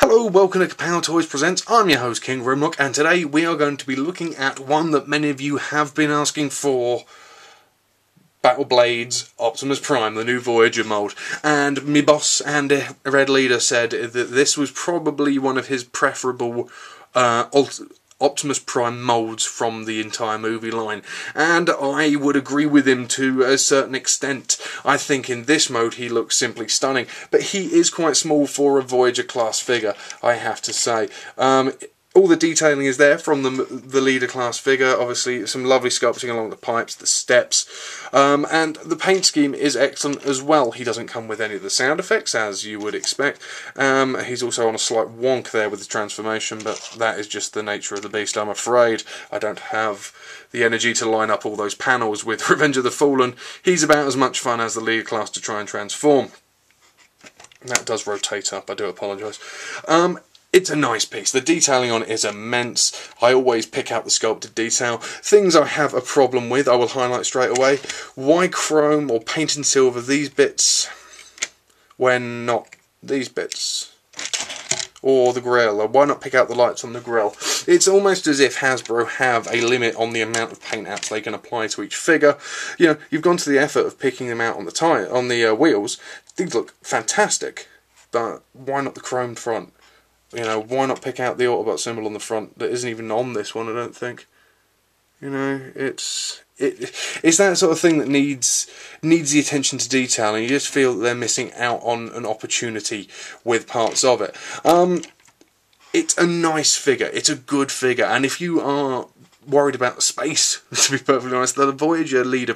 Hello, welcome to Kapow Toys Presents. I'm your host King Grimlock, and today we are going to be looking at one that many of you have been asking for. Battle Blades Optimus Prime, the new Voyager mould. And me boss and Red Leader said that this was probably one of his preferable Optimus Prime moulds from the entire movie line, and I would agree with him to a certain extent. I think in this mode he looks simply stunning, but he is quite small for a Voyager class figure, I have to say. All the detailing is there from the leader class figure. Obviously some lovely sculpting along the pipes, the steps, and the paint scheme is excellent as well. He doesn't come with any of the sound effects, as you would expect. He's also on a slight wonk there with the transformation, but that is just the nature of the beast, I'm afraid. I don't have the energy to line up all those panels with Revenge of the Fallen. He's about as much fun as the leader class to try and transform. That does rotate up, I do apologise. It's a nice piece. The detailing on it is immense. I always pick out the sculpted detail. Things I have a problem with, I will highlight straight away. Why chrome or paint in silver these bits when not these bits? Or the grille, or why not pick out the lights on the grille? It's almost as if Hasbro have a limit on the amount of paint apps they can apply to each figure. You know, you've gone to the effort of picking them out on the wheels. These look fantastic, but why not the chromed front? You know, why not pick out the Autobot symbol on the front that isn't even on this one, I don't think. You know, it's that sort of thing that needs the attention to detail, and you just feel that they're missing out on an opportunity with parts of it. It's a nice figure, it's a good figure, and if you are worried about space, to be perfectly honest, the Voyager Leader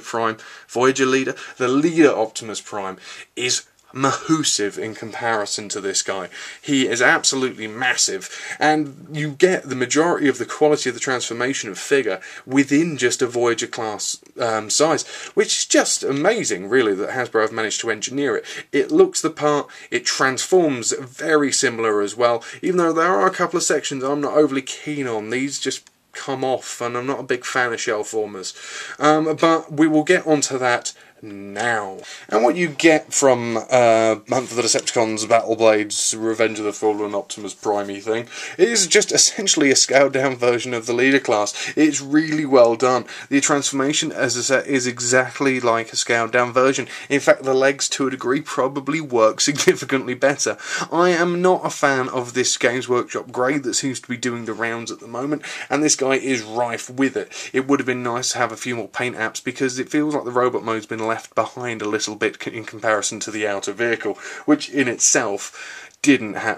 Optimus Prime is massive in comparison to this guy. He is absolutely massive, and you get the majority of the quality of the transformation of figure within just a Voyager class size, which is just amazing, really, that Hasbro have managed to engineer it. It looks the part, it transforms very similar as well, even though there are a couple of sections I'm not overly keen on. These just come off, and I'm not a big fan of shell formers. But we will get onto that now. And what you get from Hunt for the Decepticons, Battle Blades, Revenge of the Fallen, Optimus Prime thing is just essentially a scaled down version of the leader class. It's really well done. The transformation, as I said, is exactly like a scaled down version. In fact, the legs to a degree probably work significantly better. I am not a fan of this Games Workshop grey that seems to be doing the rounds at the moment, and this guy is rife with it. It would have been nice to have a few more paint apps, because it feels like the robot mode's been left behind a little bit in comparison to the outer vehicle, which in itself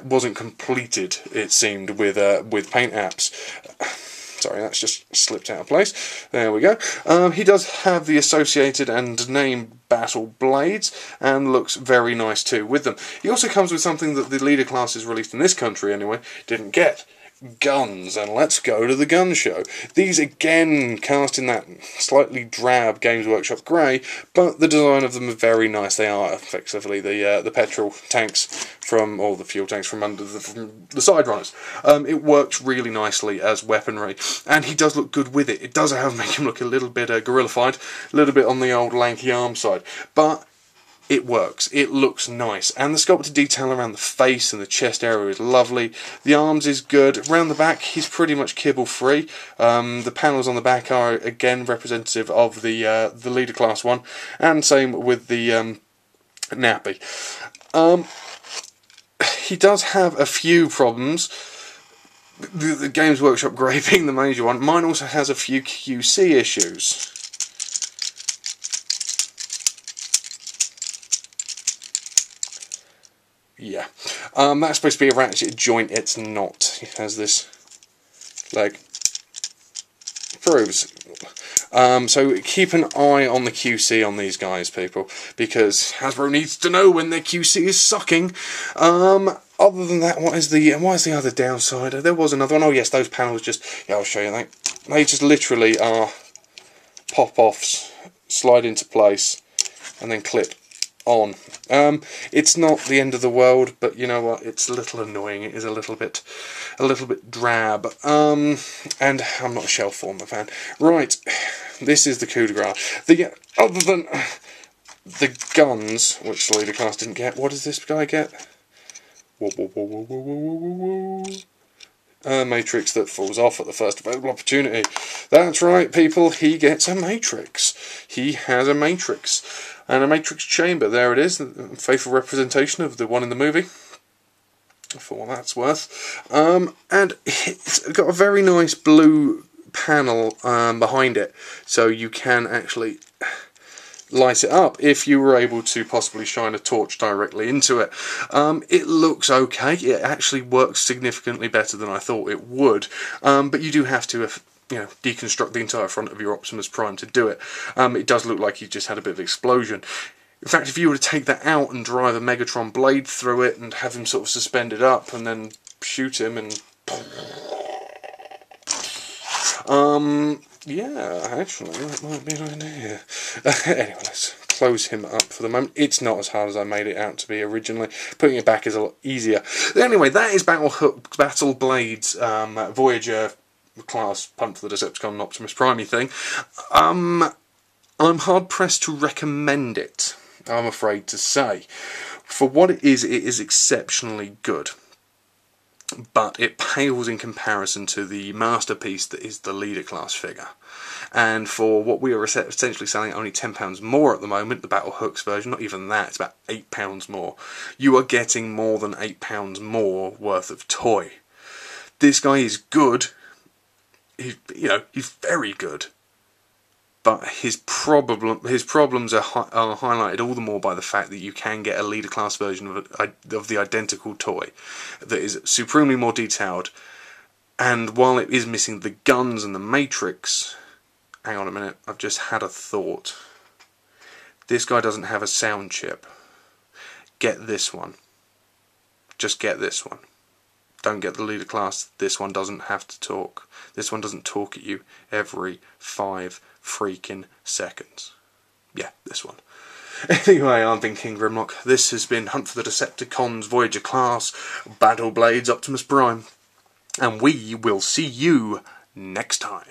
wasn't completed, it seemed, with paint apps. Sorry, that's just slipped out of place. There we go. He does have the associated and named Battle Blades, and looks very nice too with them. He also comes with something that the leader class is released in this country anyway didn't get. Guns, and let's go to the gun show. These again cast in that slightly drab Games Workshop grey, but the design of them are very nice. They are effectively the petrol tanks or the fuel tanks from under the side runners. It works really nicely as weaponry, and he does look good with it. It does, however, make him look a little bit gorilla-fied, a little bit on the old lanky arm side, but it works. It looks nice, and the sculpted detail around the face and the chest area is lovely. The arms is good. Around the back, he's pretty much kibble free. The panels on the back are again representative of the leader class one, and same with the nappy. He does have a few problems. The Games Workshop grey being the major one. Mine also has a few QC issues. Yeah, that's supposed to be a ratchet joint. It's not. It has this leg. Proves. So keep an eye on the QC on these guys, people, because Hasbro needs to know when their QC is sucking. Other than that, what is the other downside? There was another one. Oh yes, those panels just. Yeah, I'll show you. They just literally are pop-offs, slide into place, and then clip on. It's not the end of the world, but you know what, it's a little annoying. It is a little bit drab, and I'm not a shell former fan. Right, this is the coup de grace. Other than the guns, which the leader class didn't get, what does this guy get? Whoa, whoa, whoa, whoa, whoa, whoa, whoa, whoa. A matrix that falls off at the first available opportunity. That's right, people, he gets a matrix. He has a matrix. And a matrix chamber, there it is, a faithful representation of the one in the movie, for what that's worth. And it's got a very nice blue panel behind it, so you can actually light it up if you were able to possibly shine a torch directly into it. It looks okay. It actually works significantly better than I thought it would, but you do have to deconstruct the entire front of your Optimus Prime to do it. It does look like you just had a bit of explosion. In fact, if you were to take that out and drive a Megatron blade through it and have him sort of suspended up and then shoot him and yeah, actually, that might be an idea. Anyway, let's close him up for the moment. It's not as hard as I made it out to be originally. Putting it back is a lot easier. Anyway, that is Battle Blade's Voyager class punt for the Decepticon and Optimus Prime thing. I'm hard-pressed to recommend it, I'm afraid to say. For what it is exceptionally good. But it pales in comparison to the masterpiece that is the leader class figure. And for what we are essentially selling at only £10 more at the moment, the Battle Hooks version, not even that, it's about £8 more. You are getting more than £8 more worth of toy. This guy is good. He's very good. But his problems are highlighted all the more by the fact that you can get a leader class version of the identical toy that is supremely more detailed, and while it is missing the guns and the matrix, hang on a minute, I've just had a thought. This guy doesn't have a sound chip. Get this one. Just get this one. Don't get the leader class. This one doesn't have to talk. This one doesn't talk at you every 5 freaking seconds. Yeah, this one. Anyway, I've been King Grimlock. This has been Hunt for the Decepticons, Voyager class, Battle Blades, Optimus Prime. And we will see you next time.